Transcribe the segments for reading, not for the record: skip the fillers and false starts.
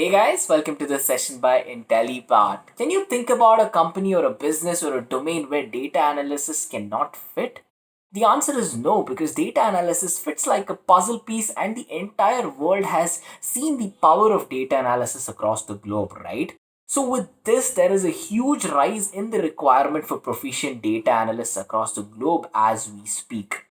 Hey guys, welcome to this session by Intellipaat. Can you think about a company or a business or a domain where data analysis cannot fit? The answer is no, because data analysis fits like a puzzle piece and the entire world has seen the power of data analysis across the globe, right? So with this, there is a huge rise in the requirement for proficient data analysts across the globe as we speak.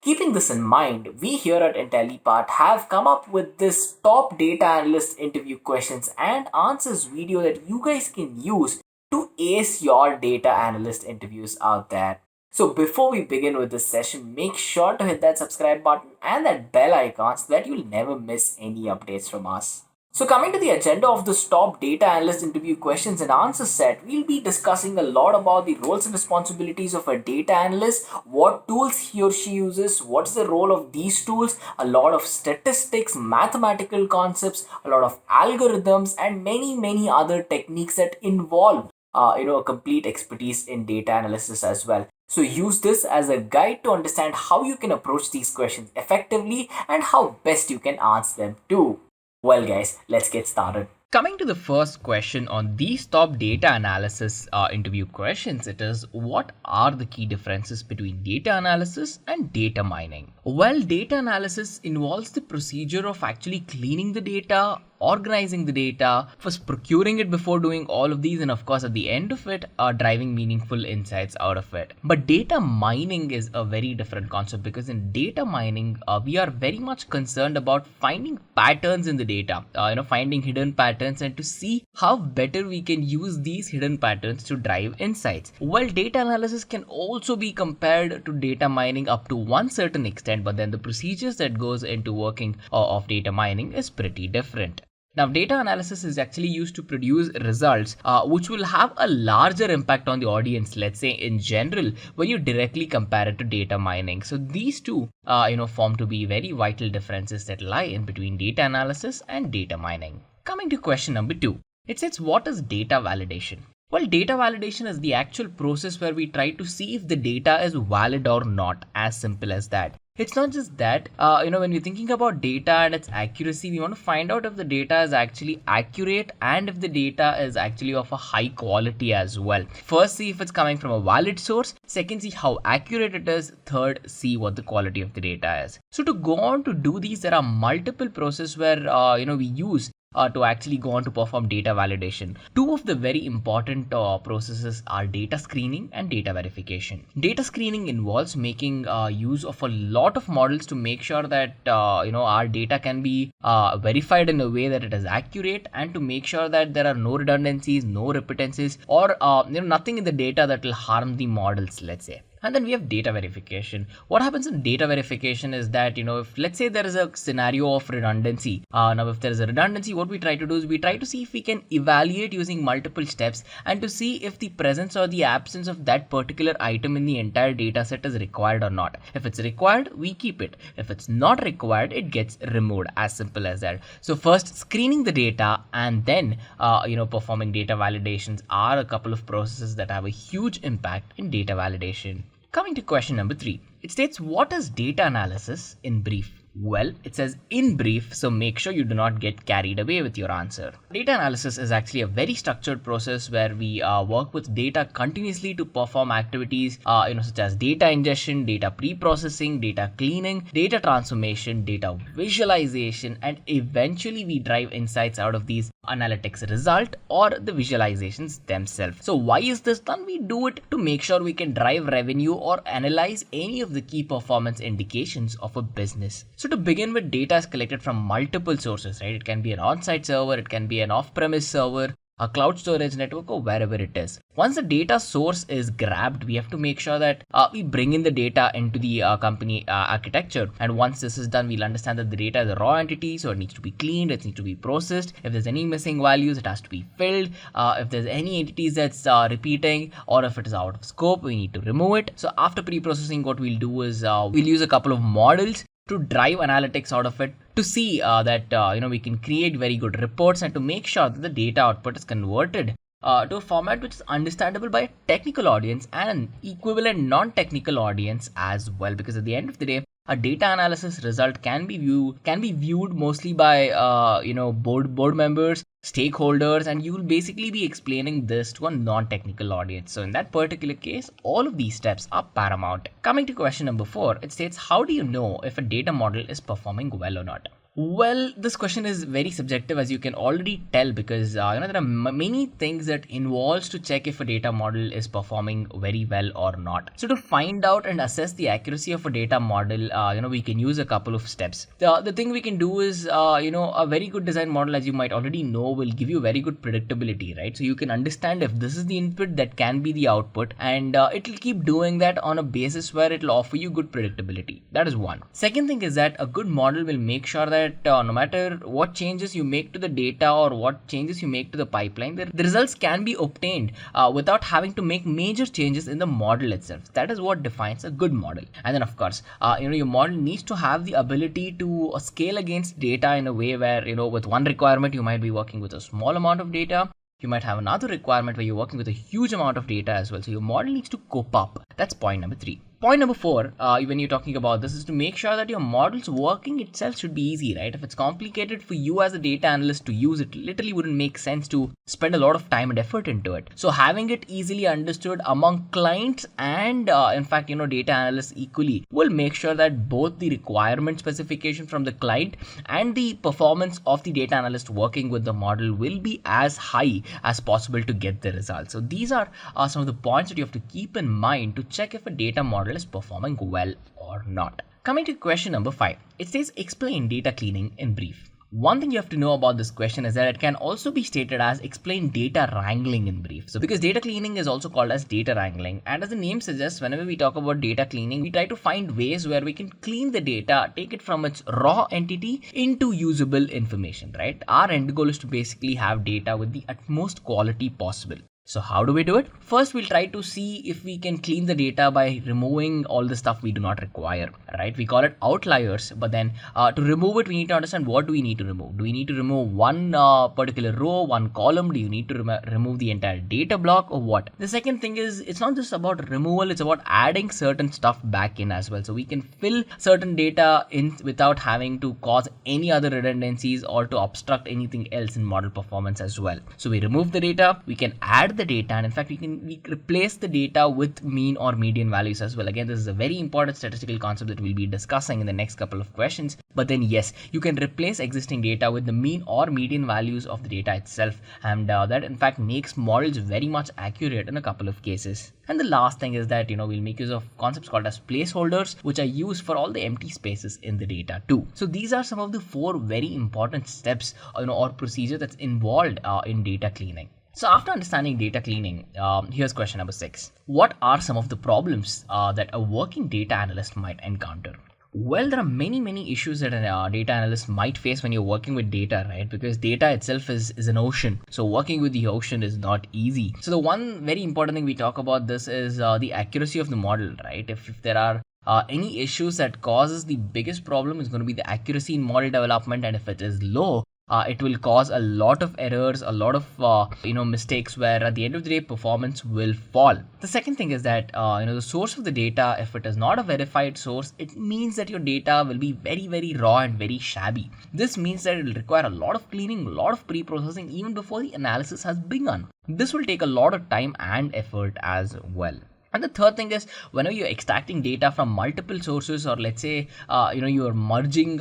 Keeping this in mind, we here at Intellipaat have come up with this top data analyst interview questions and answers video that you guys can use to ace your data analyst interviews out there. So before we begin with this session, make sure to hit that subscribe button and that bell icon so that you'll never miss any updates from us. So coming to the agenda of this top data analyst interview questions and answers set, we'll be discussing a lot about the roles and responsibilities of a data analyst, what tools he or she uses, what's the role of these tools, a lot of statistics, mathematical concepts, a lot of algorithms, and many other techniques that involve a complete expertise in data analysis as well. So use this as a guide to understand how you can approach these questions effectively and how best you can answer them too. Well, guys, let's get started. Coming to the first question on these top data analysis interview questions, it is what are the key differences between data analysis and data mining? Well, data analysis involves the procedure of actually cleaning the data, organizing the data, first procuring it before doing all of these, and of course at the end of it driving meaningful insights out of it. But data mining is a very different concept, because in data mining we are very much concerned about finding patterns in the data, finding hidden patterns, and to see how better we can use these hidden patterns to drive insights. Well, data analysis can also be compared to data mining up to one certain extent, but then the procedures that goes into working of data mining is pretty different. Now, data analysis is actually used to produce results which will have a larger impact on the audience, let's say in general, when you directly compare it to data mining. So these two, form to be very vital differences that lie in between data analysis and data mining. Coming to question number 2, it says, what is data validation? Well, data validation is the actual process where we try to see if the data is valid or not, as simple as that. It's not just that, when you're thinking about data and its accuracy, we want to find out if the data is actually accurate and if the data is actually of a high quality as well. First, see if it's coming from a valid source. Second, see how accurate it is. Third, see what the quality of the data is. So to go on to do these, there are multiple processes where, we use to actually go on to perform data validation. Two of the very important processes are data screening and data verification. Data screening involves making use of a lot of models to make sure that our data can be verified in a way that it is accurate, and to make sure that there are no redundancies, no repeatances, or nothing in the data that will harm the models, let's say. And then we have data verification. What happens in data verification is that, if let's say there is a scenario of redundancy. Now, if there is a redundancy, what we try to do is we try to see if we can evaluate using multiple steps and to see if the presence or the absence of that particular item in the entire data set is required or not. If it's required, we keep it. If it's not required, it gets removed. As simple as that. So first, screening the data and then, performing data validations are a couple of processes that have a huge impact in data validation. Coming to question number 3, it states, what is data analysis in brief? Well, it says in brief, so make sure you do not get carried away with your answer. Data analysis is actually a very structured process where we work with data continuously to perform activities, such as data ingestion, data pre-processing, data cleaning, data transformation, data visualization, and eventually we drive insights out of these analytics result or the visualizations themselves. So why is this done? We do it to make sure we can drive revenue or analyze any of the key performance indications of a business. So to begin with, data is collected from multiple sources, right? It can be an on-site server, it can be an off-premise server, a cloud storage network, or wherever it is. Once the data source is grabbed, we have to make sure that we bring in the data into the company architecture. And once this is done, we'll understand that the data is a raw entity, so it needs to be cleaned, it needs to be processed. If there's any missing values, it has to be filled. If there's any entities that's repeating, or if it is out of scope, we need to remove it. So after pre-processing, what we'll do is we'll use a couple of models to drive analytics out of it, to see that we can create very good reports, and to make sure that the data output is converted to a format which is understandable by a technical audience and an equivalent non-technical audience as well. Because at the end of the day, a data analysis result can be viewed mostly by board members, stakeholders, and you will basically be explaining this to a non-technical audience. So in that particular case, all of these steps are paramount. Coming to question number 4, it states, how do you know if a data model is performing well or not? Well, this question is very subjective, as you can already tell, because there are many things that involves to check if a data model is performing very well or not. So to find out and assess the accuracy of a data model, we can use a couple of steps. The thing we can do is, a very good design model, as you might already know, will give you very good predictability, right? So you can understand if this is the input, that can be the output, and it will keep doing that on a basis where it will offer you good predictability. That is one. Second thing is that a good model will make sure that no matter what changes you make to the data or what changes you make to the pipeline, the results can be obtained without having to make major changes in the model itself. That is what defines a good model. And then of course, your model needs to have the ability to scale against data in a way where, with one requirement, you might be working with a small amount of data. You might have another requirement where you're working with a huge amount of data as well. So your model needs to cope up. That's point number 3. Point number 4, when you're talking about this, is to make sure that your model's working itself should be easy, right? If it's complicated for you as a data analyst to use, it literally wouldn't make sense to spend a lot of time and effort into it. So having it easily understood among clients and data analysts equally will make sure that both the requirement specification from the client and the performance of the data analyst working with the model will be as high as possible to get the results. So these are some of the points that you have to keep in mind to check if a data model is performing well or not. Coming to question number 5, it says, explain data cleaning in brief. One thing you have to know about this question is that it can also be stated as explain data wrangling in brief. So because data cleaning is also called as data wrangling, and as the name suggests, whenever we talk about data cleaning, we try to find ways where we can clean the data, take it from its raw entity into usable information, right? Our end goal is to basically have data with the utmost quality possible. So how do we do it? First, we'll try to see if we can clean the data by removing all the stuff we do not require, right? We call it outliers, but then to remove it, we need to understand what do we need to remove. Do we need to remove one particular row, one column? Do you need to remove the entire data block or what? The second thing is, it's not just about removal, it's about adding certain stuff back in as well. So we can fill certain data in without having to cause any other redundancies or to obstruct anything else in model performance as well. So we remove the data, we can add the data, and in fact we replace the data with mean or median values as well. Again, this is a very important statistical concept that we'll be discussing in the next couple of questions. But then yes, you can replace existing data with the mean or median values of the data itself, and that in fact makes models very much accurate in a couple of cases. And the last thing is that we'll make use of concepts called as placeholders, which are used for all the empty spaces in the data too. So these are some of the 4 very important steps or procedure that's involved in data cleaning. So after understanding data cleaning, here's question number 6. What are some of the problems that a working data analyst might encounter? Well, there are many issues that a data analyst might face when you're working with data, right? Because data itself is an ocean. So working with the ocean is not easy. So the one very important thing we talk about this is the accuracy of the model, right? If there are any issues that causes the biggest problem is going to be the accuracy in model development, and if it is low, it will cause a lot of errors, a lot of mistakes, where at the end of the day performance will fall. The second thing is that the source of the data, if it is not a verified source, it means that your data will be very raw and very shabby. This means that it will require a lot of cleaning, a lot of pre-processing even before the analysis has begun. This will take a lot of time and effort as well. And the third thing is, whenever you're extracting data from multiple sources, or let's say, you're merging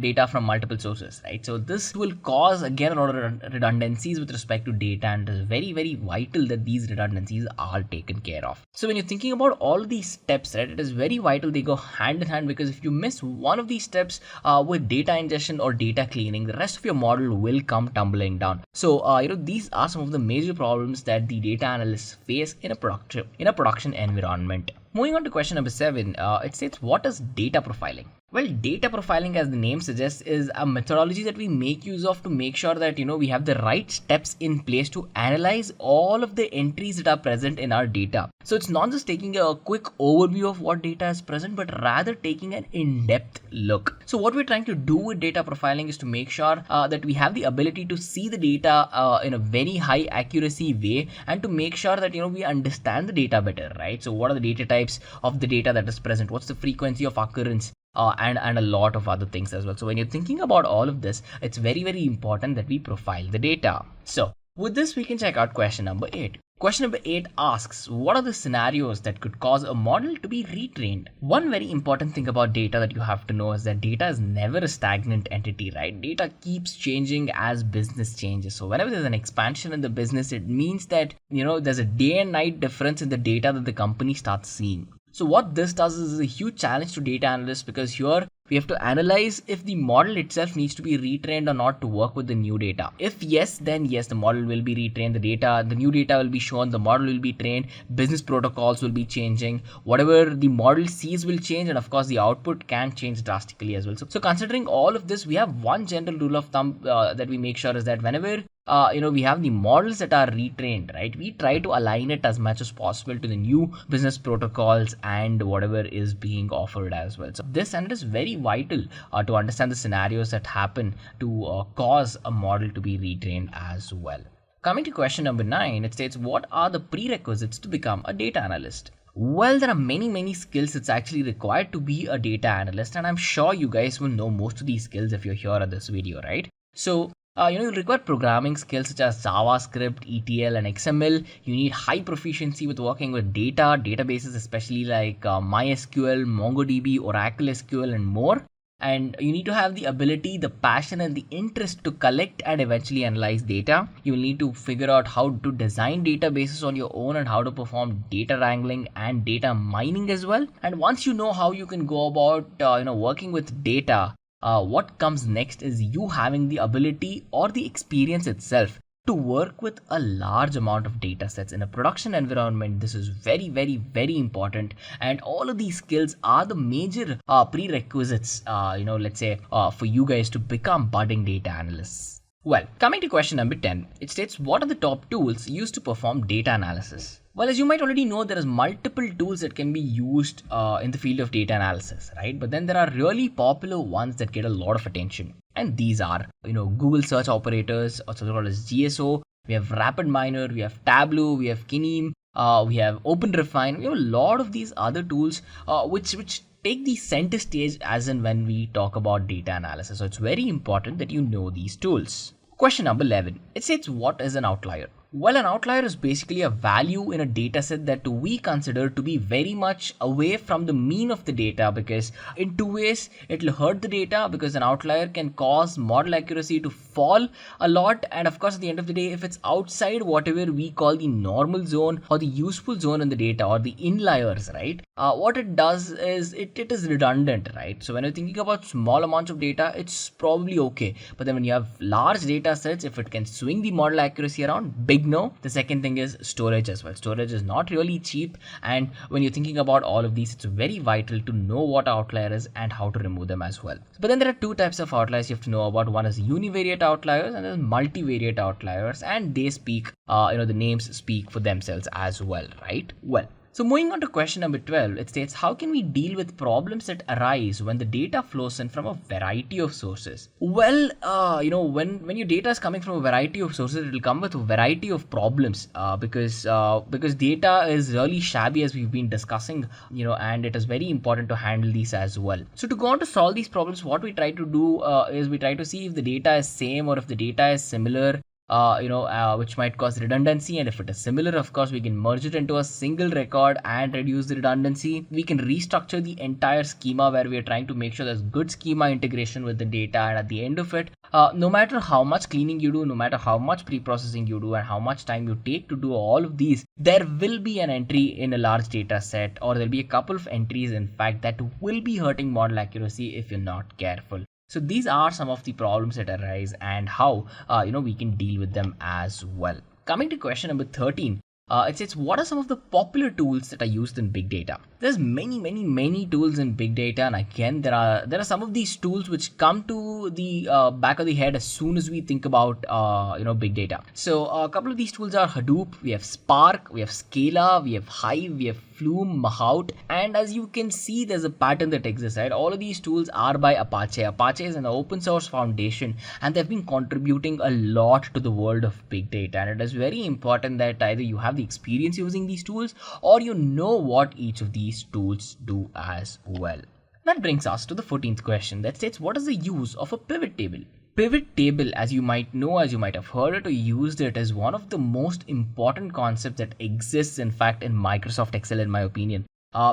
data from multiple sources, right? So this will cause, again, a lot of redundancies with respect to data, and it is very vital that these redundancies are taken care of. So when you're thinking about all these steps, right, it is very vital they go hand in hand, because if you miss one of these steps with data ingestion or data cleaning, the rest of your model will come tumbling down. So, these are some of the major problems that the data analysts face in a production environment. Moving on to question number 7, it states, what is data profiling? Well, data profiling, as the name suggests, is a methodology that we make use of to make sure that we have the right steps in place to analyze all of the entries that are present in our data. So it's not just taking a quick overview of what data is present, but rather taking an in-depth look. So what we're trying to do with data profiling is to make sure that we have the ability to see the data in a very high accuracy way, and to make sure that we understand the data better, right? So what are the data types of the data that is present? What's the frequency of occurrence? and a lot of other things as well. So when you're thinking about all of this, it's very, very important that we profile the data. So with this, we can check out question number 8. Question number 8 asks, what are the scenarios that could cause a model to be retrained? One very important thing about data that you have to know is that data is never a stagnant entity, right? Data keeps changing as business changes. So whenever there's an expansion in the business, it means that, there's a day and night difference in the data that the company starts seeing. So what this does is a huge challenge to data analysts, because here we have to analyze if the model itself needs to be retrained or not to work with the new data. If yes, then yes, the model will be retrained, the new data will be shown, the model will be trained, business protocols will be changing, whatever the model sees will change, and of course the output can change drastically as well. So considering all of this, we have one general rule of thumb that we make sure is that whenever we have the models that are retrained, right? We try to align it as much as possible to the new business protocols and whatever is being offered as well. So this and it is very vital to understand the scenarios that happen to cause a model to be retrained as well. Coming to question number 9, it states, what are the prerequisites to become a data analyst? Well, there are many skills that's actually required to be a data analyst, and I'm sure you guys will know most of these skills if you're here at this video, right? So you'll require programming skills such as JavaScript, ETL, and XML. You need high proficiency with working with databases, especially like MySQL, MongoDB, Oracle SQL, and more. And you need to have the ability, the passion, and the interest to collect and eventually analyze data. You'll need to figure out how to design databases on your own and how to perform data wrangling and data mining as well. And once you know how you can go about working with data, what comes next is you having the ability or the experience itself to work with a large amount of data sets in a production environment. This is very, very important, and all of these skills are the major prerequisites, let's say, for you guys to become budding data analysts. Well, coming to question number 10, it states, what are the top tools used to perform data analysis? Well, as you might already know, there is multiple tools that can be used in the field of data analysis, right? But then there are really popular ones that get a lot of attention. And these are, Google search operators, also called as GSO. We have RapidMiner, we have Tableau, we have Kineem, we have OpenRefine. We have a lot of these other tools which take the center stage as in when we talk about data analysis. So it's very important that you know these tools. Question number 11. It says, what is an outlier? Well, an outlier is basically a value in a data set that we consider to be very much away from the mean of the data, because in two ways it will hurt the data, because an outlier can cause model accuracy to fall a lot, and of course at the end of the day, if it's outside whatever we call the normal zone or the useful zone in the data or the inliers, right, what it does is it is redundant, right? So when you're thinking about small amounts of data, it's probably okay, but then when you have large data sets, if it can swing the model accuracy around, big no. The second thing is storage as well. Storage is not really cheap, and when you're thinking about all of these, it's very vital to know what outlier is and how to remove them as well. But then there are two types of outliers you have to know about. One is univariate outliers and then multivariate outliers, and they speak, the names speak for themselves as well, right? Well, so moving on to question number 12, it states, how can we deal with problems that arise when the data flows in from a variety of sources? Well, when your data is coming from a variety of sources, it will come with a variety of problems because data is really shabby, as we've been discussing, and it is very important to handle these as well. So to go on to solve these problems, what we try to do is we try to see if the data is same or if the data is similar. Which might cause redundancy, and if it is similar, of course, we can merge it into a single record and reduce the redundancy. We can restructure the entire schema where we are trying to make sure there's good schema integration with the data, and at the end of it, no matter how much cleaning you do, no matter how much pre-processing you do, and how much time you take to do all of these, there will be an entry in a large data set, or there'll be a couple of entries, in fact, that will be hurting model accuracy if you're not careful. So these are some of the problems that arise and how we can deal with them as well. Coming to question number 13, it says, what are some of the popular tools that are used in big data? There's many tools in big data, and again there are some of these tools which come to the back of the head as soon as we think about big data. So a couple of these tools are Hadoop, we have Spark, we have Scala, we have Hive, we have Flume, Mahout, and as you can see, there's a pattern that exists, right? All of these tools are by Apache. Apache is an open source foundation, and they've been contributing a lot to the world of big data, and it is very important that either you have the experience using these tools or you know what each of these tools do as well. That brings us to the 14th question that states, what is the use of a pivot table? Pivot table, as you might know, as you might have heard it or used it, is one of the most important concepts that exists, in fact, in Microsoft Excel, in my opinion.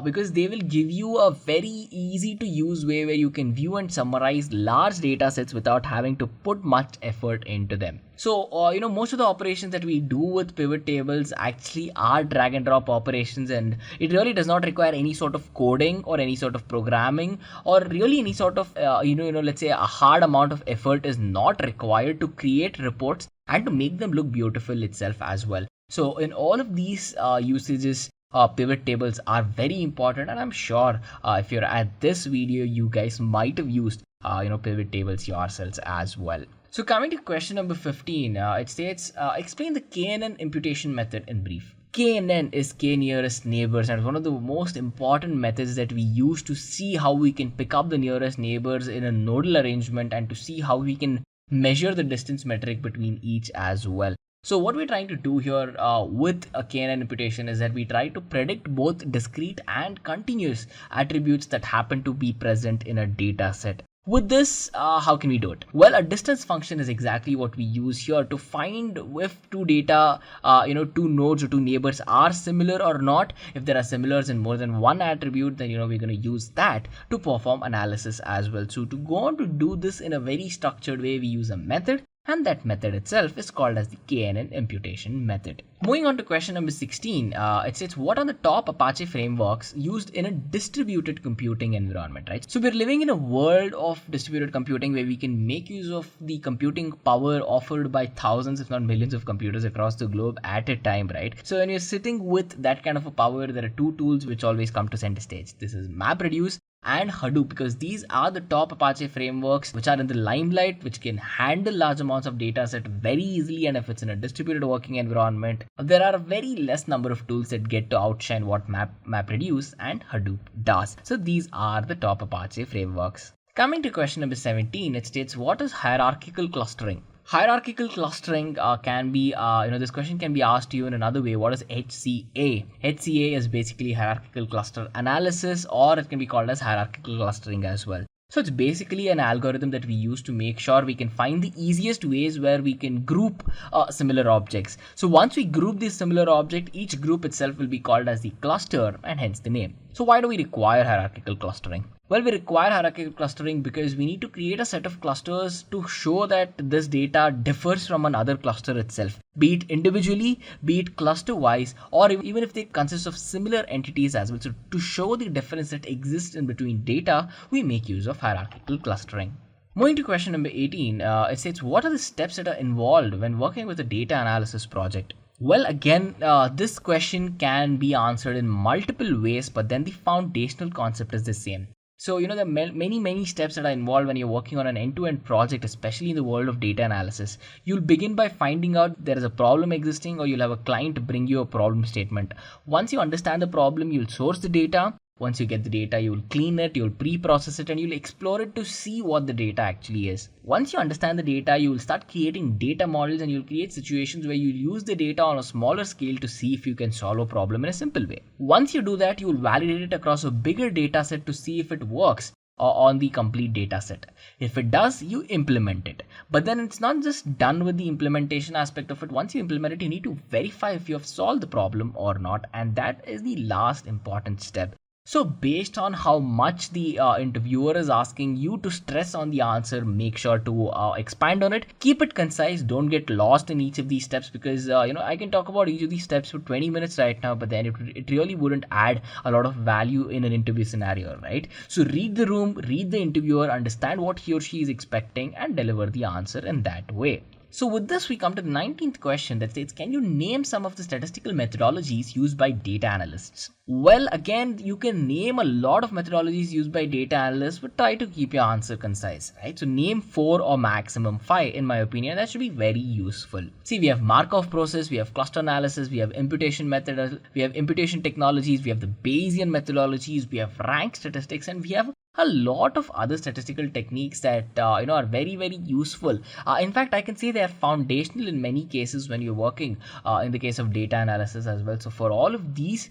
Because they will give you a very easy to use way where you can view and summarize large data sets without having to put much effort into them. So, most of the operations that we do with pivot tables actually are drag and drop operations, and it really does not require any sort of coding or any sort of programming, or really any sort of, let's say a hard amount of effort is not required to create reports and to make them look beautiful itself as well. So, in all of these usages, pivot tables are very important, and I'm sure if you're at this video, you guys might have used pivot tables yourselves as well. So coming to question number 15, it states, explain the KNN imputation method in brief. KNN is K nearest neighbors, and it's one of the most important methods that we use to see how we can pick up the nearest neighbors in a nodal arrangement and to see how we can measure the distance metric between each as well. So what we're trying to do here with a KNN imputation is that we try to predict both discrete and continuous attributes that happen to be present in a data set. With this, how can we do it? Well, a distance function is exactly what we use here to find if two data, two nodes or two neighbors are similar or not. If there are similars in more than one attribute, then we're going to use that to perform analysis as well. So to go on to do this in a very structured way, we use a method, and that method itself is called as the KNN imputation method. Moving on to question number 16, it says, what are the top Apache frameworks used in a distributed computing environment, right? So we're living in a world of distributed computing where we can make use of the computing power offered by thousands, if not millions of computers across the globe at a time, right? So when you're sitting with that kind of a power, there are two tools which always come to center stage. This is MapReduce and Hadoop, because these are the top Apache frameworks which are in the limelight, which can handle large amounts of data set very easily. And if it's in a distributed working environment, there are a very less number of tools that get to outshine what MapReduce and Hadoop does. So these are the top Apache frameworks. Coming to question number 17, it states, what is hierarchical clustering? Hierarchical clustering can be, this question can be asked to you in another way. What is HCA? HCA is basically hierarchical cluster analysis, or it can be called as hierarchical clustering as well. So it's basically an algorithm that we use to make sure we can find the easiest ways where we can group similar objects. So once we group this similar object, each group itself will be called as the cluster, and hence the name. So why do we require hierarchical clustering? Well, we require hierarchical clustering because we need to create a set of clusters to show that this data differs from another cluster itself, be it individually, be it cluster wise, or even if they consist of similar entities as well. So to show the difference that exists in between data, we make use of hierarchical clustering. Moving to question number 18, it says, what are the steps that are involved when working with a data analysis project? Well, again, this question can be answered in multiple ways, but then the foundational concept is the same. So, there are many steps that are involved when you're working on an end-to-end project, especially in the world of data analysis. You'll begin by finding out there is a problem existing, or you'll have a client bring you a problem statement. Once you understand the problem, you'll source the data. Once you get the data, you'll clean it, you'll pre-process it, and you'll explore it to see what the data actually is. Once you understand the data, you will start creating data models, and you'll create situations where you'll use the data on a smaller scale to see if you can solve a problem in a simple way. Once you do that, you'll validate it across a bigger data set to see if it works on the complete data set. If it does, you implement it. But then it's not just done with the implementation aspect of it. Once you implement it, you need to verify if you have solved the problem or not. And that is the last important step. So based on how much the interviewer is asking you to stress on the answer, make sure to expand on it. Keep it concise. Don't get lost in each of these steps, because I can talk about each of these steps for 20 minutes right now, but then it really wouldn't add a lot of value in an interview scenario, right? So read the room, read the interviewer, understand what he or she is expecting, and deliver the answer in that way. So with this, we come to the 19th question that states, can you name some of the statistical methodologies used by data analysts? Well, again, you can name a lot of methodologies used by data analysts, but try to keep your answer concise, right? So name 4 or maximum 5, in my opinion. That should be very useful. See, we have Markov process, we have cluster analysis, we have imputation method, we have imputation technologies, we have the Bayesian methodologies, we have rank statistics, and we have a lot of other statistical techniques that are very useful. In fact, I can say they are foundational in many cases when you're working in the case of data analysis as well. So for all of these,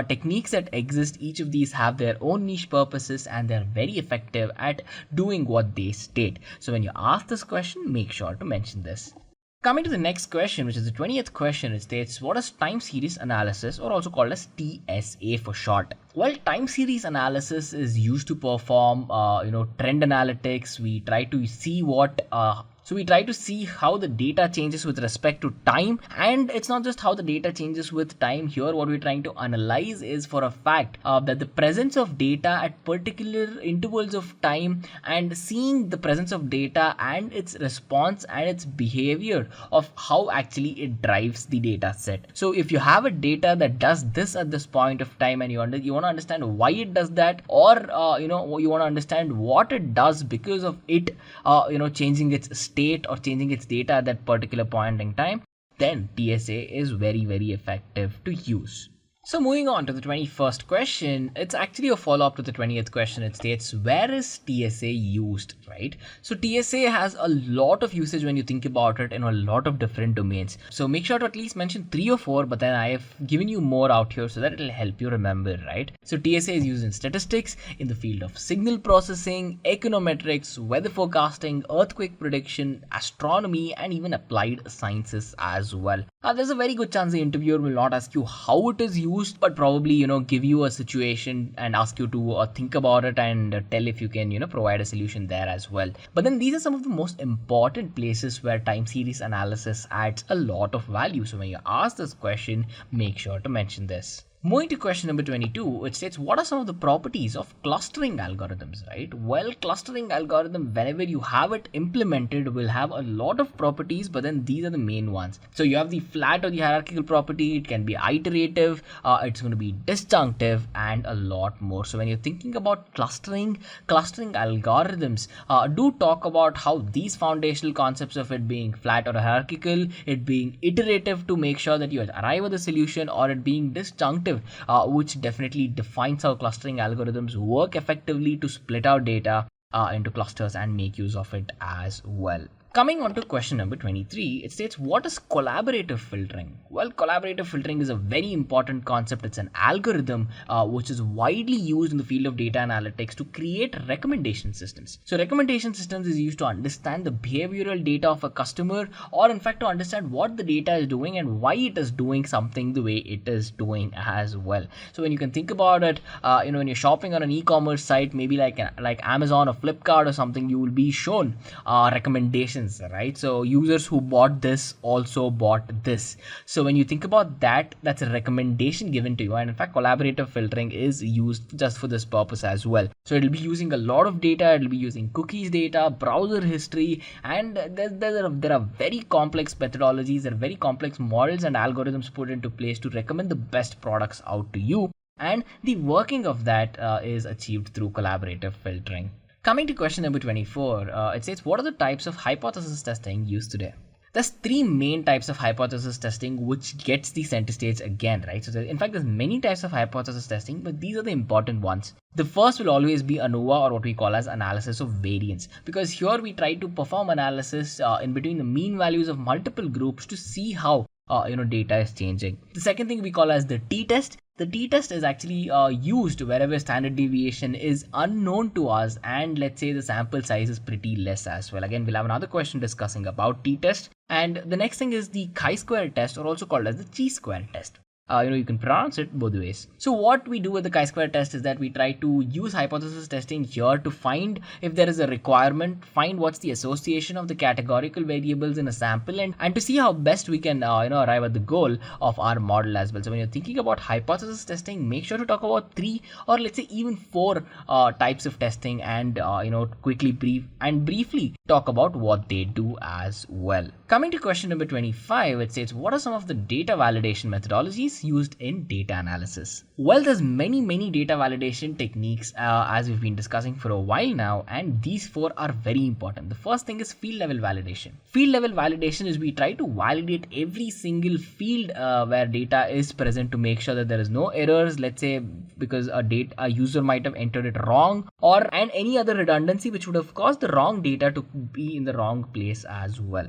techniques that exist, each of these have their own niche purposes and they're very effective at doing what they state. So when you ask this question, make sure to mention this. Coming to the next question, which is the 20th question, it states, what is time series analysis, or also called as TSA for short? Well, time series analysis is used to perform, trend analytics. We try to see we try to see how the data changes with respect to time, and it's not just how the data changes with time. Here, what we're trying to analyze is for a fact that the presence of data at particular intervals of time, and seeing the presence of data and its response and its behavior of how actually it drives the data set. So if you have a data that does this at this point of time, and you want to understand why it does that, or you want to understand what it does because of it changing its state or changing its data at that particular point in time, then TSA is very, very effective to use. So moving on to the 21st question, it's actually a follow-up to the 20th question. It states, where is TSA used, right? So TSA has a lot of usage when you think about it in a lot of different domains. So make sure to at least mention 3 or 4, but then I have given you more out here so that it'll help you remember, right? So TSA is used in statistics, in the field of signal processing, econometrics, weather forecasting, earthquake prediction, astronomy, and even applied sciences as well. There's a very good chance the interviewer will not ask you how it is used, but probably give you a situation and ask you to think about it and tell if you can provide a solution there as well. But then these are some of the most important places where time series analysis adds a lot of value. So when you ask this question, make sure to mention this. Moving to question number 22, it states, what are some of the properties of clustering algorithms, right? Well, clustering algorithm, whenever you have it implemented, will have a lot of properties, but then these are the main ones. So you have the flat or the hierarchical property, it can be iterative, it's going to be disjunctive, and a lot more. So when you're thinking about clustering algorithms, do talk about how these foundational concepts of it being flat or hierarchical, it being iterative to make sure that you arrive at the solution, or it being disjunctive, which definitely defines how clustering algorithms work effectively to split out data into clusters and make use of it as well. Coming on to question number 23, it states, what is collaborative filtering? Well, collaborative filtering is a very important concept. It's an algorithm which is widely used in the field of data analytics to create recommendation systems. So recommendation systems is used to understand the behavioral data of a customer, or in fact to understand what the data is doing and why it is doing something the way it is doing as well. So when you can think about it, when you're shopping on an e-commerce site, maybe like Amazon or Flipkart or something, you will be shown recommendations, right? So users who bought this also bought this. So when you think about that, that's a recommendation given to you. And in fact, collaborative filtering is used just for this purpose as well. So it'll be using a lot of data. It'll be using cookies data, browser history, and there are very complex methodologies, there are very complex models and algorithms put into place to recommend the best products out to you. And the working of that is achieved through collaborative filtering. Coming to question number 24, it says, what are the types of hypothesis testing used today? There's 3 main types of hypothesis testing which gets the center stage again, right? So in fact, there's many types of hypothesis testing, but these are the important ones. The first will always be ANOVA, or what we call as analysis of variance, because here we try to perform analysis in between the mean values of multiple groups to see how data is changing. The second thing we call as the t-test. The t-test is actually used wherever standard deviation is unknown to us, and let's say the sample size is pretty less as well. Again, we'll have another question discussing about t-test. And the next thing is the chi-square test, or also called as the chi-square test. You can pronounce it both ways. So what we do with the chi-square test is that we try to use hypothesis testing here to find if there is a requirement, find what's the association of the categorical variables in a sample, and to see how best we can arrive at the goal of our model as well. So when you're thinking about hypothesis testing, make sure to talk about 3 or let's say even 4 types of testing, and quickly briefly talk about what they do as well. Coming to question number 25, it says, what are some of the data validation methodologies used in data analysis? Well, there's many data validation techniques as we've been discussing for a while now, and these 4 are very important. The first thing is field level validation. Field level validation is we try to validate every single field where data is present to make sure that there is no errors, let's say because a user might have entered it wrong, and any other redundancy which would have caused the wrong data to be in the wrong place as well.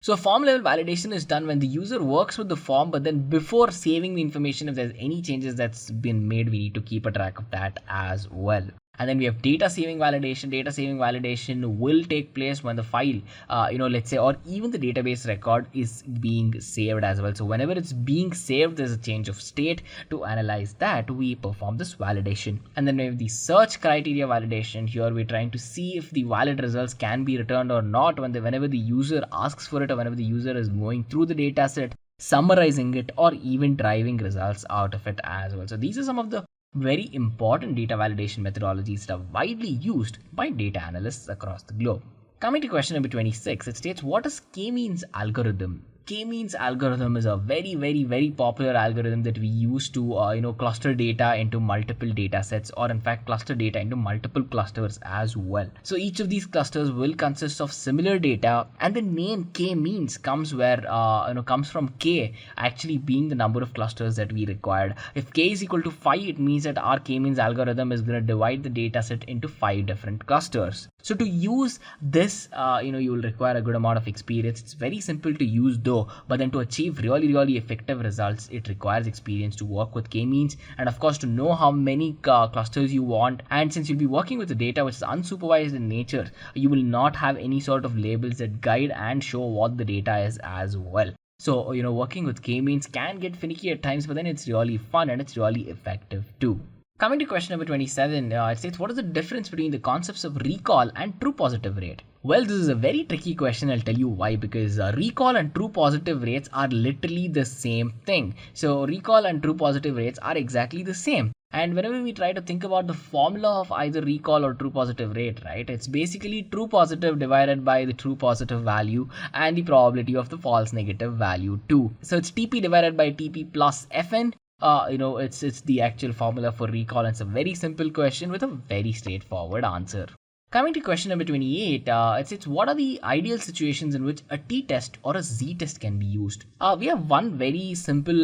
So form level validation is done when the user works with the form, but then before saving the information, if there's any changes that's been made, we need to keep a track of that as well. And then we have data saving validation. Data saving validation will take place when the file, let's say, or even the database record is being saved as well. So whenever it's being saved, there's a change of state. To analyze that, we perform this validation. And then we have the search criteria validation. Here we're trying to see if the valid results can be returned or not whenever the user asks for it, or whenever the user is going through the data set, summarizing it, or even driving results out of it as well. So these are some of the very important data validation methodologies that are widely used by data analysts across the globe. Coming to question number 26, it states, what is k-means algorithm? K-means algorithm is a very popular algorithm that we use to cluster data into multiple data sets, or in fact cluster data into multiple clusters as well. So each of these clusters will consist of similar data, and the name k-means comes comes from k actually being the number of clusters that we required. If k is equal to 5, it means that our k-means algorithm is going to divide the data set into 5 different clusters. So to use this, you will require a good amount of experience. It's very simple to use though, but then to achieve really effective results, it requires experience to work with k-means, and of course to know how many clusters you want. And since you'll be working with the data which is unsupervised in nature, you will not have any sort of labels that guide and show what the data is as well. So working with k-means can get finicky at times, but then it's really fun and it's really effective too. Coming to question number 27, it states, what is the difference between the concepts of recall and true positive rate? Well, this is a very tricky question. I'll tell you why. Because recall and true positive rates are literally the same thing. So recall and true positive rates are exactly the same. And whenever we try to think about the formula of either recall or true positive rate, right, it's basically true positive divided by the true positive value and the probability of the false negative value too. So it's TP divided by TP plus FN. It's the actual formula for recall. It's a very simple question with a very straightforward answer. Coming to question number 28, it says, what are the ideal situations in which a t-test or a z-test can be used? We have one very simple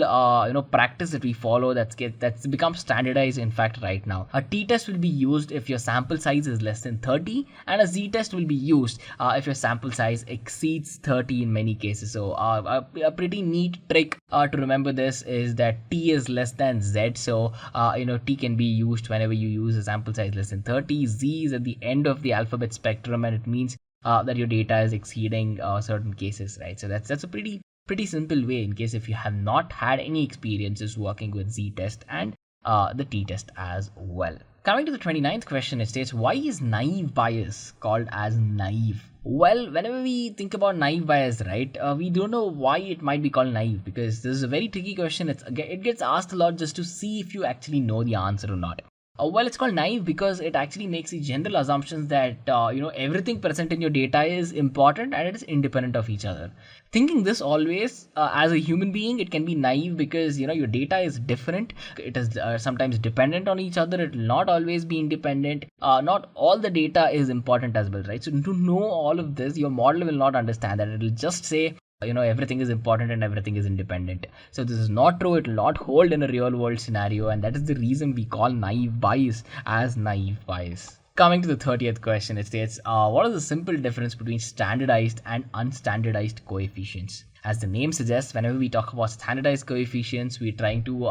practice that we follow that's become standardized in fact right now. A t-test will be used if your sample size is less than 30, and a z-test will be used if your sample size exceeds 30 in many cases. So a pretty neat trick to remember this is that t is less than z, so t can be used whenever you use a sample size less than 30. Z is at the end of the alphabet spectrum, and it means that your data is exceeding certain cases, right? So that's a pretty simple way in case if you have not had any experiences working with z-test and the t-test as well. Coming to the 29th question, it states, why is naive bias called as naive? Well, whenever we think about naive bias, right, we don't know why it might be called naive, because this is a very tricky question. It gets asked a lot just to see if you actually know the answer or not. Well, it's called naive because it actually makes the general assumptions that everything present in your data is important and it is independent of each other. Thinking this always as a human being, it can be naive because your data is different. It is sometimes dependent on each other. It will not always be independent. Not all the data is important as well, right? So to know all of this, your model will not understand that. It will just say everything is important and everything is independent. So this is not true. It will not hold in a real world scenario, and that is the reason we call naive bias as naive bias. Coming to the 30th question, it states, what is the simple difference between standardized and unstandardized coefficients? As the name suggests, whenever we talk about standardized coefficients, we're trying to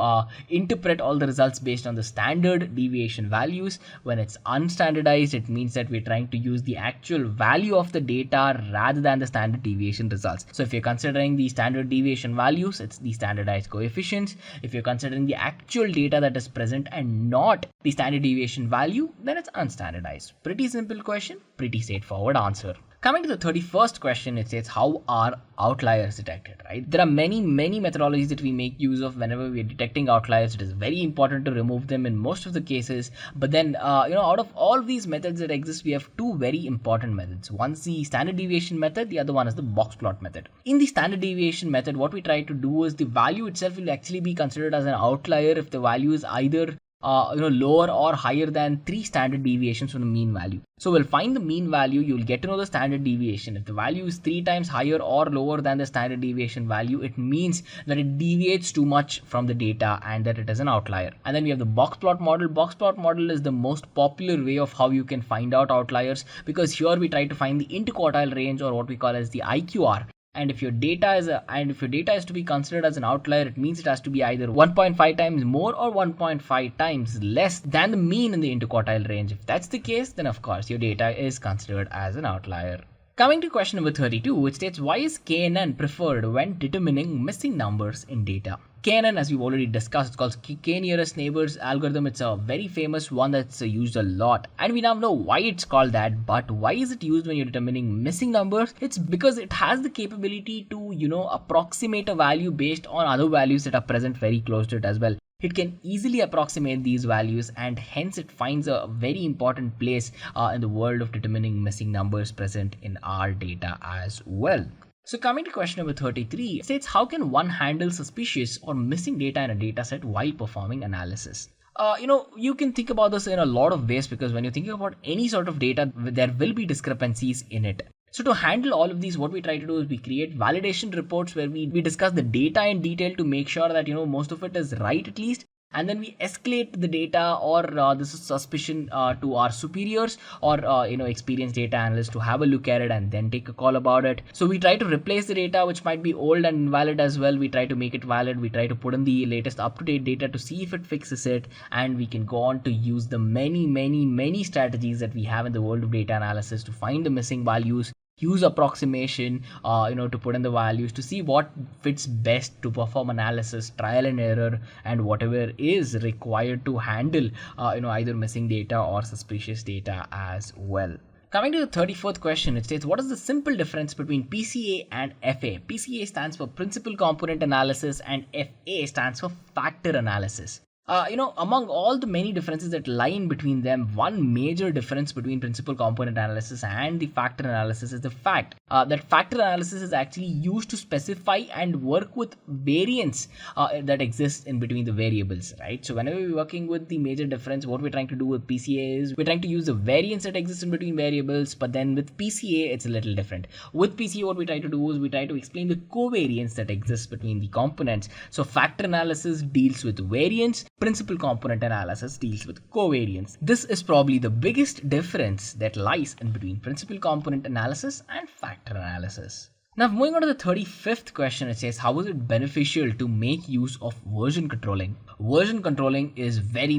interpret all the results based on the standard deviation values. When it's unstandardized, it means that we're trying to use the actual value of the data rather than the standard deviation results. So if you're considering the standard deviation values, it's the standardized coefficients. If you're considering the actual data that is present and not the standard deviation value, then it's unstandardized. Pretty simple question, pretty straightforward answer. Coming to the 31st question, it says, how are outliers detected, right? There are many methodologies that we make use of whenever we are detecting outliers. It is very important to remove them in most of the cases. But then, out of all these methods that exist, we have two very important methods. One's the standard deviation method. The other one is the box plot method. In the standard deviation method, what we try to do is the value itself will actually be considered as an outlier if the value is either lower or higher than 3 standard deviations from the mean value. So we'll find the mean value, you'll get to know the standard deviation. If the value is 3 times higher or lower than the standard deviation value, it means that it deviates too much from the data and that it is an outlier. And then we have the box plot model. Box plot model is the most popular way of how you can find out outliers, because here we try to find the interquartile range, or what we call as the IQR. And if your data is to be considered as an outlier, it means it has to be either 1.5 times more or 1.5 times less than the mean in the interquartile range. If that's the case, then of course your data is considered as an outlier. Coming to question number 32, which states, why is KNN preferred when determining missing numbers in data? KNN, as we've already discussed, it's called K nearest neighbors algorithm. It's a very famous one that's used a lot, and we now know why it's called that. But why is it used when you're determining missing numbers? It's because it has the capability to, approximate a value based on other values that are present very close to it as well. It can easily approximate these values, and hence it finds a very important place in the world of determining missing numbers present in our data as well. So coming to question number 33, it states, how can one handle suspicious or missing data in a dataset while performing analysis? You can think about this in a lot of ways, because when you're thinking about any sort of data, there will be discrepancies in it. So to handle all of these, what we try to do is we create validation reports where we discuss the data in detail to make sure that most of it is right at least. And then we escalate the data or this is suspicion to our superiors or experienced data analysts to have a look at it and then take a call about it. So we try to replace the data which might be old and invalid as well. We try to make it valid. We try to put in the latest up-to-date data to see if it fixes it, and we can go on to use the many strategies that we have in the world of data analysis to find the missing values, use approximation, to put in the values to see what fits best to perform analysis, trial and error, and whatever is required to handle, either missing data or suspicious data as well. Coming to the 34th question, it states, what is the simple difference between PCA and FA? PCA stands for Principal Component Analysis and FA stands for Factor Analysis. Among all the many differences that lie in between them, one major difference between principal component analysis and the factor analysis is the fact that factor analysis is actually used to specify and work with variance that exists in between the variables, right? So whenever we're working with the major difference, what we're trying to do with PCA is we're trying to use the variance that exists in between variables, but then with PCA, it's a little different. With PCA, what we try to do is we try to explain the covariance that exists between the components. So factor analysis deals with variance, principal component analysis deals with covariance. This is probably the biggest difference that lies in between principal component analysis and factor analysis. Now, moving on to the 35th question, it says, how is it beneficial to make use of version controlling? Version controlling is very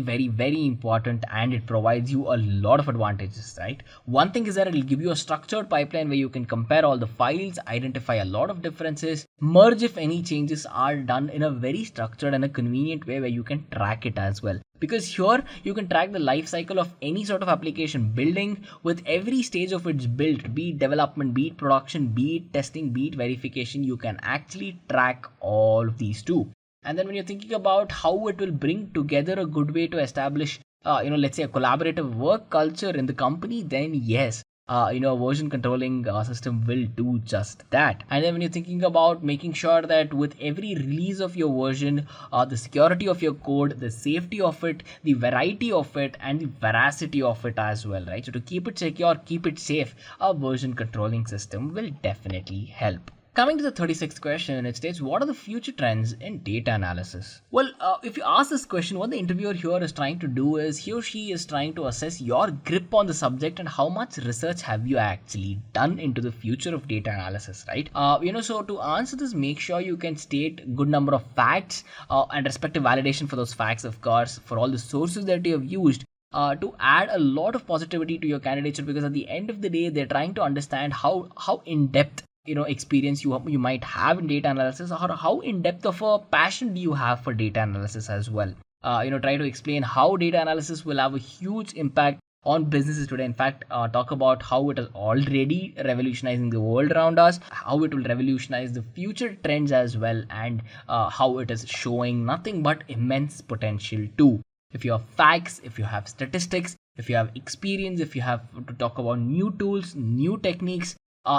important, and it provides you a lot of advantages, right? One thing is that it will give you a structured pipeline where you can compare all the files, identify a lot of differences, merge if any changes are done in a very structured and a convenient way where you can track it as well. Because here you can track the life cycle of any sort of application building with every stage of its build, be it development, be it production, be it testing, be it verification. You can actually track all of these too. And then when you're thinking about how it will bring together a good way to establish, let's say a collaborative work culture in the company, then yes, a version controlling system will do just that. And then when you're thinking about making sure that with every release of your version, the security of your code, the safety of it, the variety of it, and the veracity of it as well, right? So to keep it secure, keep it safe, a version controlling system will definitely help. Coming to the 36th question, it states, what are the future trends in data analysis? Well, if you ask this question, what the interviewer here is trying to do is he or she is trying to assess your grip on the subject and how much research have you actually done into the future of data analysis, right? So to answer this, make sure you can state good number of facts and respective validation for those facts, of course, for all the sources that you have used. To add a lot of positivity to your candidature, because at the end of the day, they're trying to understand how in-depth experience you might have in data analysis, or how in depth of a passion do you have for data analysis as well. Try to explain how data analysis will have a huge impact on businesses today. In fact, talk about how it is already revolutionizing the world around us, how it will revolutionize the future trends as well, and how it is showing nothing but immense potential too. If you have facts, if you have statistics, if you have experience, if you have to talk about new tools, new techniques,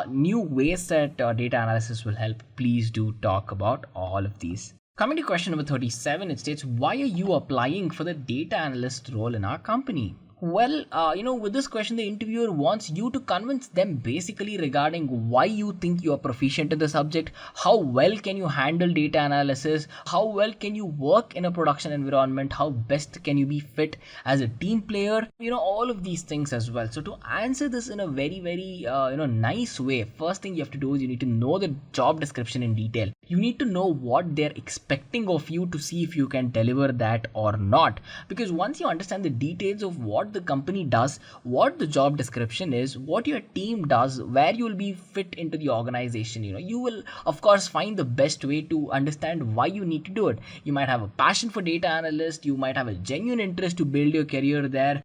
new ways that data analysis will help, please do talk about all of these. Coming to question number 37, it states, why are you applying for the data analyst role in our company? Well, with this question, the interviewer wants you to convince them basically regarding why you think you are proficient in the subject, how well can you handle data analysis, how well can you work in a production environment, how best can you be fit as a team player, all of these things as well. So to answer this in a very, very, nice way, first thing you have to do is you need to know the job description in detail. You need to know what they're expecting of you to see if you can deliver that or not. Because once you understand the details of what the company does, what the job description is, what your team does, where you will be fit into the organization, you will of course find the best way to understand why you need to do it. You might have a passion for data analyst, you might have a genuine interest to build your career there.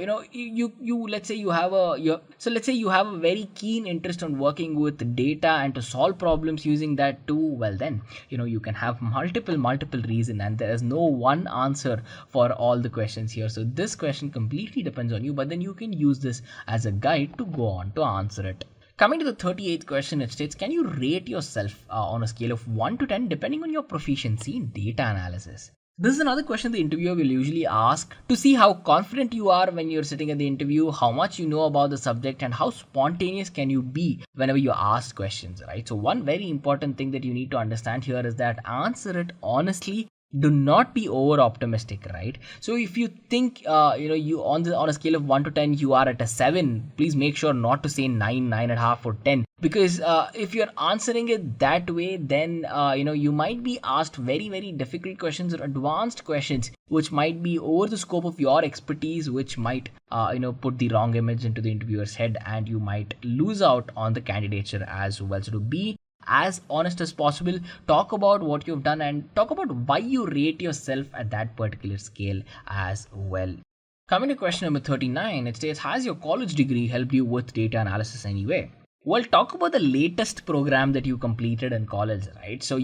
You let's say you have let's say you have a very keen interest on working with data and to solve problems using that too. Well then, you can have multiple reason, and there is no one answer for all the questions here. So this question completely depends on you, but then you can use this as a guide to go on to answer it. Coming to the 38th question, it states, can you rate yourself on a scale of 1 to 10 depending on your proficiency in data analysis? This is another question the interviewer will usually ask to see how confident you are when you're sitting at the interview, how much you know about the subject, and how spontaneous can you be whenever you ask questions, right? So one very important thing that you need to understand here is that answer it honestly. Do not be over optimistic, right? So if you think you on a scale of 1 to 10 you are at a 7, please make sure not to say 9, 9.5 or 10, because if you're answering it that way, then you might be asked very, very difficult questions or advanced questions which might be over the scope of your expertise, which might put the wrong image into the interviewer's head, and you might lose out on the candidature as well. So to be as honest as possible, talk about what you've done and talk about why you rate yourself at that particular scale as well. Coming to question number 39, it states, has your college degree helped you with data analysis anyway? Well, talk about the latest program that you completed in college, right? So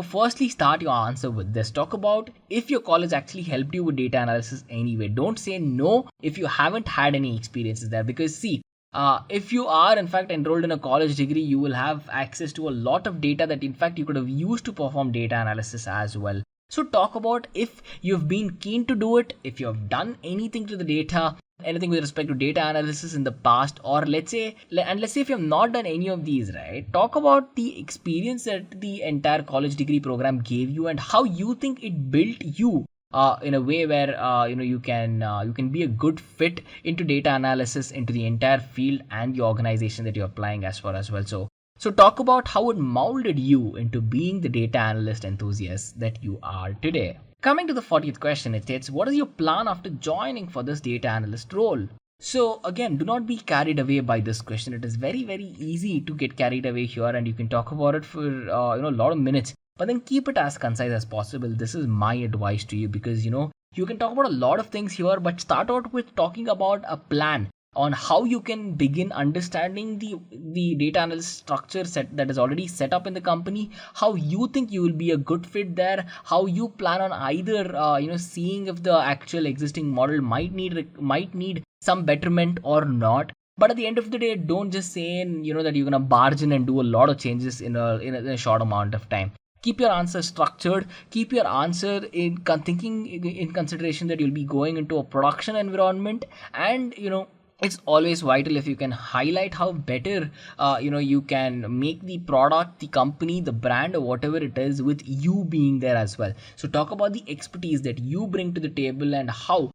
firstly start your answer with this. Talk about if your college actually helped you with data analysis anyway. Don't say no if you haven't had any experiences there, because see, if you are in fact enrolled in a college degree, you will have access to a lot of data that in fact you could have used to perform data analysis as well. So talk about if you've been keen to do it, if you have done anything to the data, anything with respect to data analysis in the past, or let's say if you have not done any of these, right? Talk about the experience that the entire college degree program gave you and how you think it built you in a way where you can be a good fit into data analysis, into the entire field and the organization that you're applying as far as well. So talk about how it molded you into being the data analyst enthusiast that you are today. Coming to the 40th question, it states, what is your plan after joining for this data analyst role? So again, do not be carried away by this question. It is very, very easy to get carried away here, and you can talk about it for a lot of minutes. But then keep it as concise as possible. This is my advice to you, because you can talk about a lot of things here, but start out with talking about a plan on how you can begin understanding the data analysis structure set that is already set up in the company, how you think you will be a good fit there, how you plan on either seeing if the actual existing model might need some betterment or not. But at the end of the day, don't just say that you're gonna barge in and do a lot of changes in a short amount of time. Keep your answer structured. Keep your answer thinking in consideration that you'll be going into a production environment, and it's always vital if you can highlight how better you can make the product, the company, the brand, or whatever it is, with you being there as well. So talk about the expertise that you bring to the table and how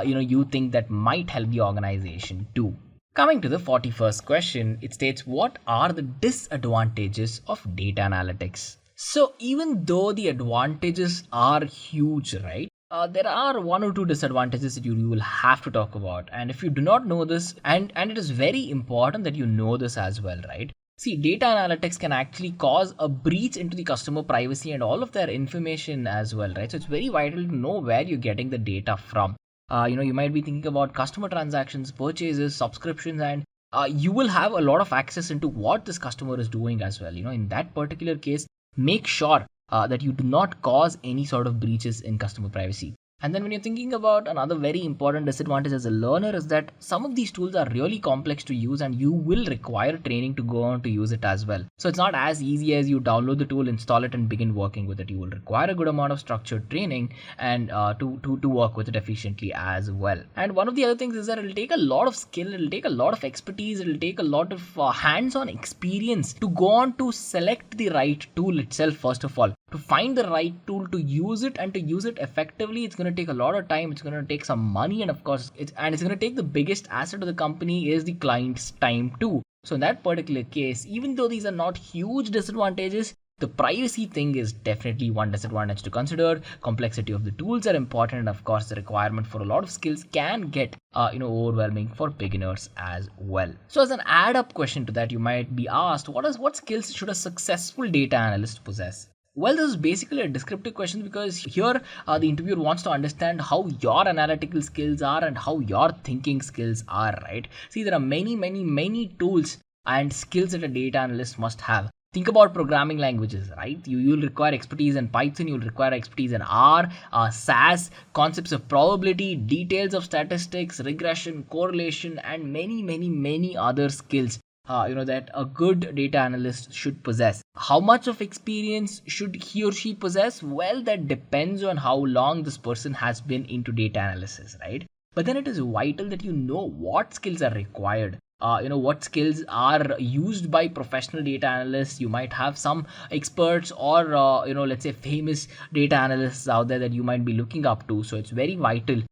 you think that might help the organization too. Coming to the 41st question, it states, what are the disadvantages of data analytics? So even though the advantages are huge, right? There are one or two disadvantages that you will have to talk about. And if you do not know this, and it is very important that you know this as well, right? See, data analytics can actually cause a breach into the customer privacy and all of their information as well, right? So it's very vital to know where you're getting the data from. You might be thinking about customer transactions, purchases, subscriptions, and you will have a lot of access into what this customer is doing as well. In that particular case, make sure that you do not cause any sort of breaches in customer privacy. And then when you're thinking about another very important disadvantage as a learner is that some of these tools are really complex to use and you will require training to go on to use it as well. So it's not as easy as you download the tool, install it and begin working with it. You will require a good amount of structured training and to work with it efficiently as well. And one of the other things is that it'll take a lot of skill, it'll take a lot of expertise, it'll take a lot of hands-on experience to go on to select the right tool itself. First of all, to find the right tool to use it and to use it effectively, it's going to take a lot of time, it's going to take some money, and of course it's going to take the biggest asset of the company is the client's time too. So in that particular case, even though these are not huge disadvantages, the privacy thing is definitely one disadvantage to consider. Complexity of the tools are important, and of course the requirement for a lot of skills can get overwhelming for beginners as well. So as an add up question to that, you might be asked, what skills should a successful data analyst possess? Well, this is basically a descriptive question because here the interviewer wants to understand how your analytical skills are and how your thinking skills are, right? See, there are many tools and skills that a data analyst must have. Think about programming languages, right? You'll require expertise in Python, you'll require expertise in R, SAS, concepts of probability, details of statistics, regression, correlation, and many other skills that a good data analyst should possess. How much of experience should he or she possess? Well, that depends on how long this person has been into data analysis, right? But then it is vital that you know what skills are required. What skills are used by professional data analysts. You might have some experts or let's say famous data analysts out there that you might be looking up to. So it's very vital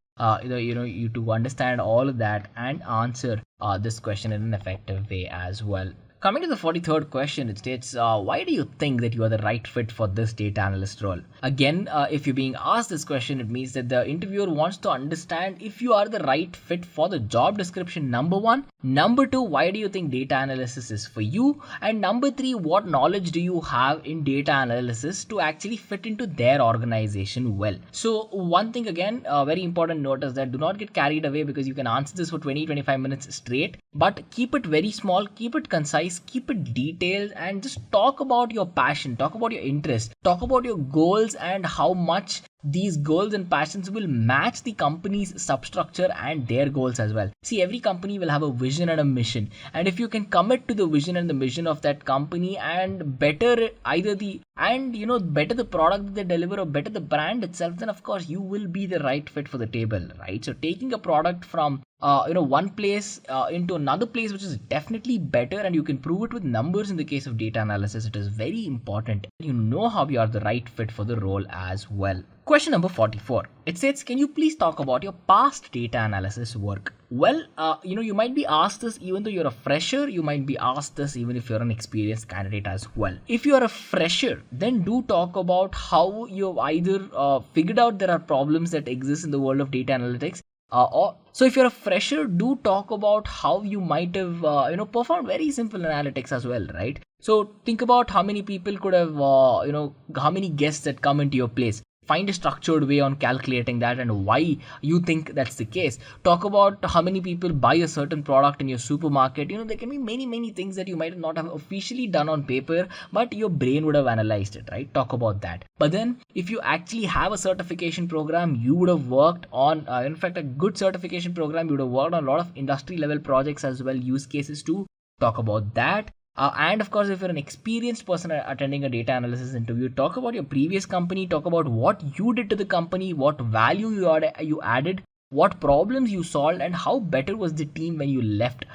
you to understand all of that and answer this question in an effective way as well. Coming to the 43rd question, it states, why do you think that you are the right fit for this data analyst role? Again, if you're being asked this question, it means that the interviewer wants to understand if you are the right fit for the job description, number one. Number two, why do you think data analysis is for you? And number three, what knowledge do you have in data analysis to actually fit into their organization well? So one thing again, a very important note is that do not get carried away because you can answer this for 20-25 minutes straight, but keep it very small, keep it concise, keep it detailed, and just talk about your passion, talk about your interest, talk about your goals and how much these goals and passions will match the company's substructure and their goals as well. See, every company will have a vision and a mission, and if you can commit to the vision and the mission of that company and better either better the product that they deliver or better the brand itself, then of course you will be the right fit for the table, right? So taking a product from one place into another place which is definitely better, and you can prove it with numbers in the case of data analysis, it is very important you know how you are the right fit for the role as well. Question number 44. It says, can you please talk about your past data analysis work? Well, you might be asked this even though you're a fresher. You might be asked this even if you're an experienced candidate as well. If you are a fresher, then do talk about how you've either figured out there are problems that exist in the world of data analytics. So if you're a fresher, do talk about how you might have performed very simple analytics as well, right? So think about how many people could have how many guests that come into your place. Find a structured way on calculating that and why you think that's the case. Talk about how many people buy a certain product in your supermarket. There can be many things that you might not have officially done on paper, but your brain would have analyzed it, right? Talk about that. But then if you actually have a certification program, you would have worked on, in fact, a good certification program, you would have worked on a lot of industry level projects as well, use cases too. Talk about that. And of course, if you're an experienced person attending a data analysis interview, talk about your previous company, talk about what you did to the company, what value you added, what problems you solved, and how better was the team when you left,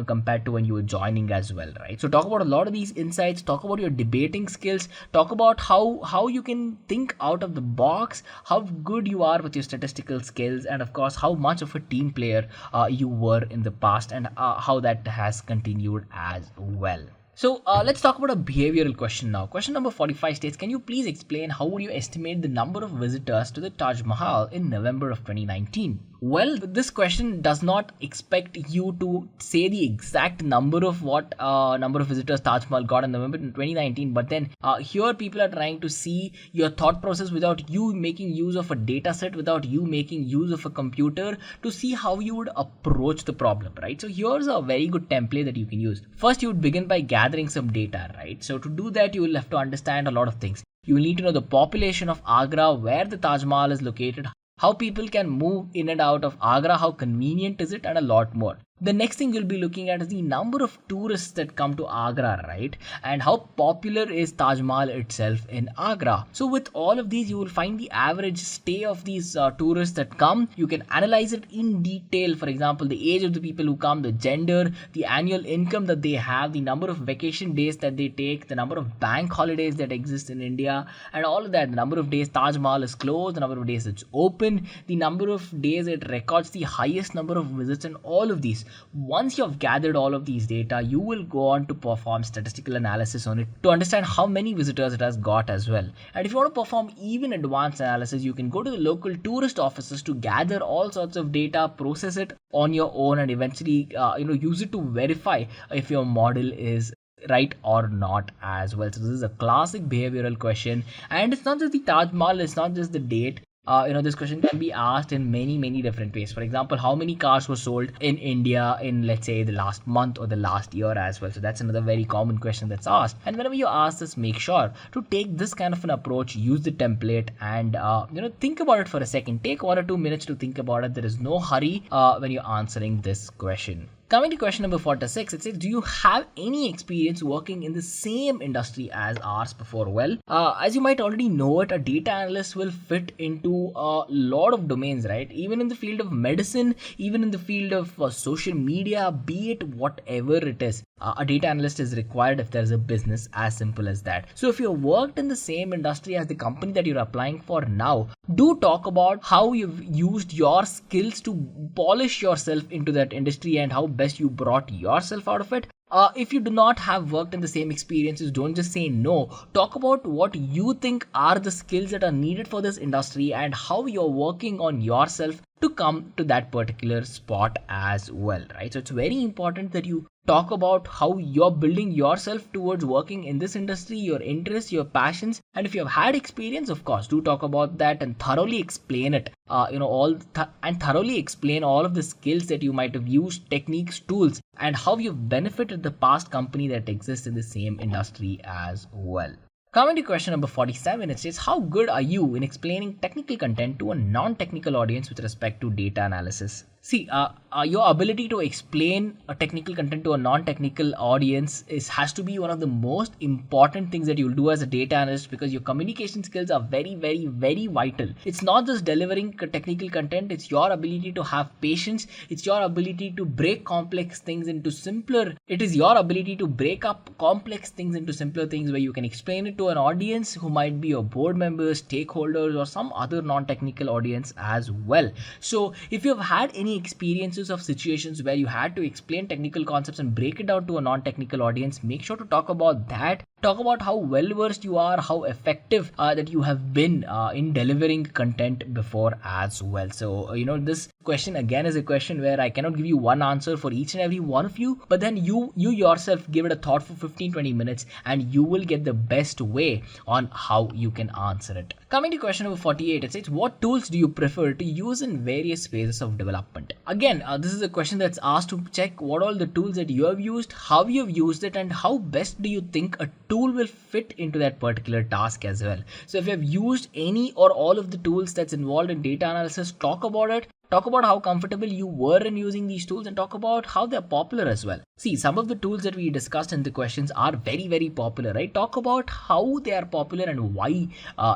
compared to when you were joining as well, right? So talk about a lot of these insights, talk about your debating skills, talk about how you can think out of the box, how good you are with your statistical skills, and of course, how much of a team player you were in the past, and how that has continued as well. So let's talk about a behavioral question now. Question number 45 states, can you please explain how would you estimate the number of visitors to the Taj Mahal in November of 2019? Well, this question does not expect you to say the exact number of what number of visitors Taj Mahal got in November 2019, but then here people are trying to see your thought process without you making use of a data set, without you making use of a computer, to see how you would approach the problem, right? So here's a very good template that you can use. First, you would begin by gathering some data, right? So to do that, you will have to understand a lot of things. You will need to know the population of Agra, where the Taj Mahal is located, how people can move in and out of Agra, how convenient is it, and a lot more. The next thing you'll be looking at is the number of tourists that come to Agra, right? And how popular is Taj Mahal itself in Agra. So with all of these, you will find the average stay of these tourists that come. You can analyze it in detail. For example, the age of the people who come, the gender, the annual income that they have, the number of vacation days that they take, the number of bank holidays that exist in India, and all of that. The number of days Taj Mahal is closed, the number of days it's open, the number of days it records the highest number of visits, and all of these. Once you have gathered all of these data, you will go on to perform statistical analysis on it to understand how many visitors it has got as well. And if you want to perform even advanced analysis, you can go to the local tourist offices to gather all sorts of data, process it on your own, and eventually use it to verify if your model is right or not as well. So this is a classic behavioral question, and it's not just the Taj Mahal, it's not just the date. This question can be asked in many different ways. For example, how many cars were sold in India in, let's say, the last month or the last year as well. So that's another very common question that's asked. And whenever you ask this, make sure to take this kind of an approach, use the template, and think about it for a second. Take 1 or 2 minutes to think about it. There is no hurry when you're answering this question. Coming to question number 46, it says, do you have any experience working in the same industry as ours before? Well, as you might already know it, a data analyst will fit into a lot of domains, right? Even in the field of medicine, even in the field of social media, be it whatever it is. A data analyst is required if there's a business, as simple as that. So if you've worked in the same industry as the company that you're applying for now, do talk about how you've used your skills to polish yourself into that industry and how best you brought yourself out of it. If you do not have worked in the same experiences, don't just say no. Talk about what you think are the skills that are needed for this industry and how you're working on yourself to come to that particular spot as well, right? So it's very important that you talk about how you're building yourself towards working in this industry, your interests, your passions, and if you have had experience, of course, do talk about that and thoroughly explain it. Thoroughly explain all of the skills that you might have used, techniques, tools, and how you've benefited the past company that exists in the same industry as well. Coming to question number 47, it says, how good are you in explaining technical content to a non-technical audience with respect to data analysis? See, your ability to explain a technical content to a non-technical audience has to be one of the most important things that you'll do as a data analyst, because your communication skills are very vital. It's not just delivering technical content, it's your ability to have patience, it's your ability to break complex things into simpler, it is your ability to break up complex things into simpler things where you can explain it to an audience who might be your board members, stakeholders, or some other non-technical audience as well. So if you've had any experiences of situations where you had to explain technical concepts and break it down to a non-technical audience, make sure to talk about that. Talk about how well versed you are, how effective that you have been in delivering content before as well. So this question again is a question where I cannot give you one answer for each and every one of you, but then you yourself give it a thought for 15-20 minutes and you will get the best way on how you can answer it. Coming to question number 48, it says, what tools do you prefer to use in various phases of development? Again, this is a question that's asked to check what all the tools that you have used, how you have used it, and how best do you think a tool will fit into that particular task as well. So if you have used any or all of the tools that's involved in data analysis, talk about it. Talk about how comfortable you were in using these tools and talk about how they're popular as well. See, some of the tools that we discussed in the questions are very popular, right? Talk about how they are popular and why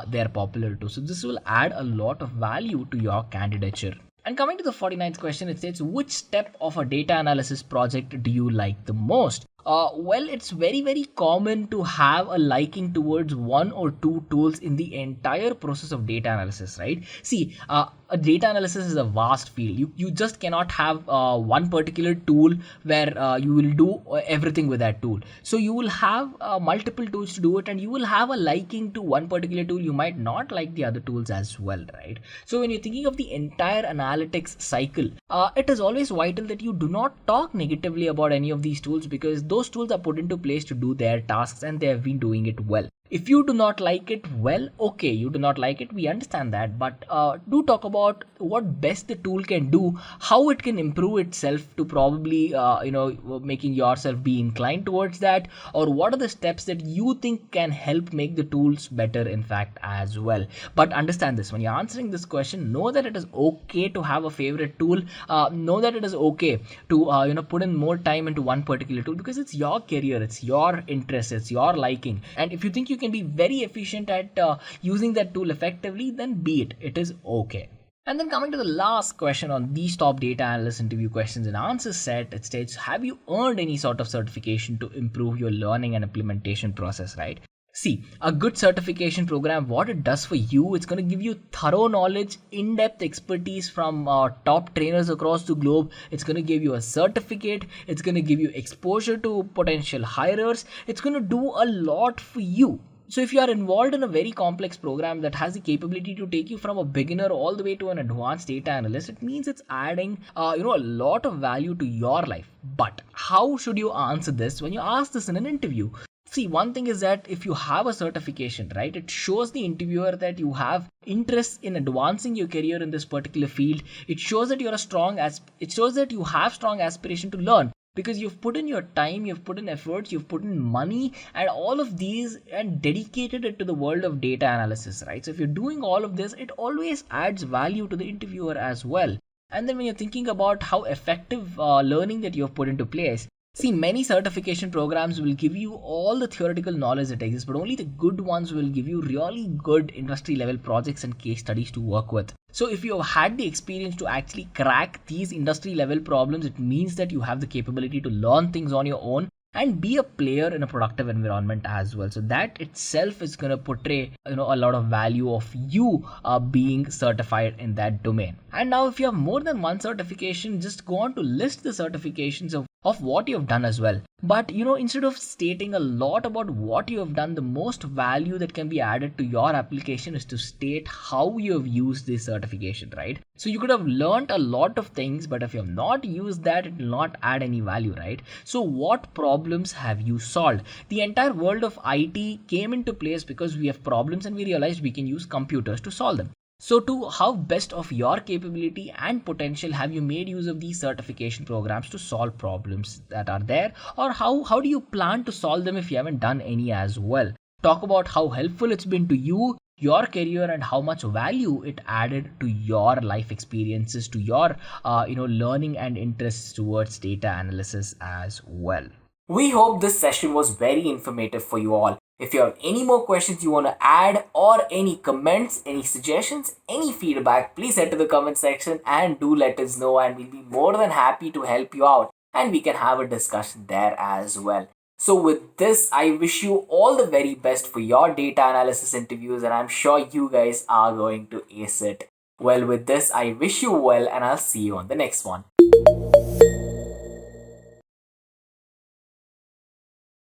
they are popular too. So this will add a lot of value to your candidature. And coming to the 49th question, it says, which step of a data analysis project do you like the most? Well, it's very common to have a liking towards one or two tools in the entire process of data analysis, right? See, a data analysis is a vast field. You just cannot have one particular tool where you will do everything with that tool. So you will have multiple tools to do it, and you will have a liking to one particular tool. You might not like the other tools as well, right? So when you're thinking of the entire analytics cycle, it is always vital that you do not talk negatively about any of these tools, because those tools are put into place to do their tasks and they have been doing it well. If you do not like it, well, okay, you do not like it, we understand that, but do talk about what best the tool can do, how it can improve itself to probably making yourself be inclined towards that, or what are the steps that you think can help make the tools better in fact as well. But understand this, when you're answering this question, know that it is okay to have a favorite tool. Know that it is okay to put in more time into one particular tool, because it's your career, it's your interest, it's your liking, and if you think you can be very efficient at using that tool effectively, then be it is okay. And then coming to the last question on these top data analyst interview questions and answers set, it states, have you earned any sort of certification to improve your learning and implementation process, right? See, a good certification program, what it does for you, it's going to give you thorough knowledge, in-depth expertise from top trainers across the globe. It's going to give you a certificate. It's going to give you exposure to potential hirers. It's going to do a lot for you. So if you are involved in a very complex program that has the capability to take you from a beginner all the way to an advanced data analyst, it means it's adding a lot of value to your life. But how should you answer this when you ask this in an interview? See, one thing is that if you have a certification, right, it shows the interviewer that you have interest in advancing your career in this particular field. It shows that it shows that you have strong aspiration to learn, because you've put in your time, you've put in efforts, you've put in money, and all of these, and dedicated it to the world of data analysis, right? So if you're doing all of this, it always adds value to the interviewer as well. And then when you're thinking about how effective learning that you've put into place, see, many certification programs will give you all the theoretical knowledge that exists, but only the good ones will give you really good industry level projects and case studies to work with. So if you have had the experience to actually crack these industry level problems, it means that you have the capability to learn things on your own and be a player in a productive environment as well. So that itself is going to portray a lot of value of you being certified in that domain. And now if you have more than one certification, just go on to list the certifications of what you have done as well. But instead of stating a lot about what you have done, the most value that can be added to your application is to state how you have used this certification, right? So you could have learned a lot of things, but if you have not used that, it will not add any value, right? So what problems have you solved? The entire world of IT came into place because we have problems and we realized we can use computers to solve them. So to how best of your capability and potential have you made use of these certification programs to solve problems that are there, or how do you plan to solve them if you haven't done any as well? Talk about how helpful it's been to you, your career, and how much value it added to your life experiences, to your learning and interests towards data analysis as well. We hope this session was very informative for you all. If you have any more questions you want to add, or any comments, any suggestions, any feedback, please head to the comment section and do let us know, and we'll be more than happy to help you out, and we can have a discussion there as well. So with this, I wish you all the very best for your data analysis interviews, and I'm sure you guys are going to ace it. Well, with this, I wish you well, and I'll see you on the next one.